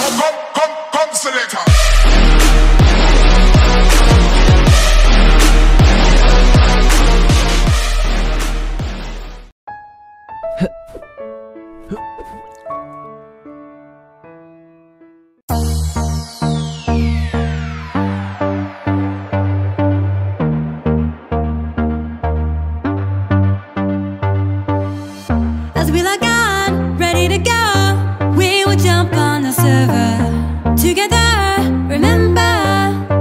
Come, selector. As we log on, ready to go, we will jump on the server together. Remember,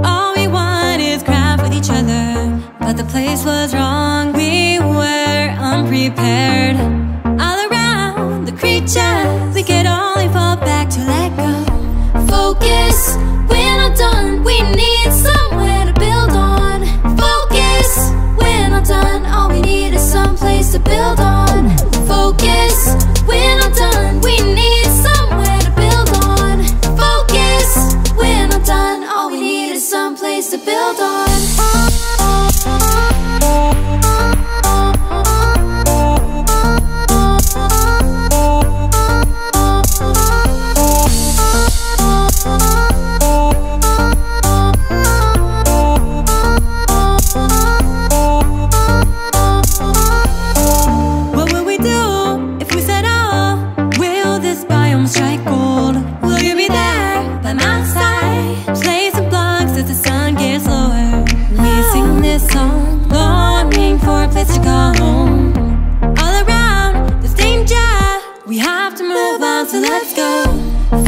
all we want is craft with each other. But the place was wrong, we were unprepared. All around the creatures, we could only fall back to let go. Focus, we're not done, we need somewhere to build on. Focus, we're not done, all we need is some place to build on. Focus, we're not done, we need somewhere to build on. Focus, we're not done, all we need is some place to build on. Strike gold. Will you be there by my side? Play some blocks as the sun gets lower. We sing this song, longing for a place to call home. All around there's danger, we have to move on, so let's go.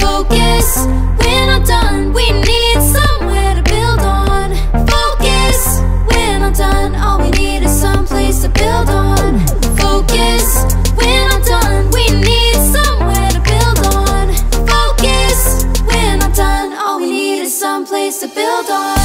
Focus, we're not done, we need somewhere to build on. Focus, we're not done, all we need is some place to build on. Focus, we're not done, we need somewhere to build on. Focus, we're not done, all we need is some place to build on.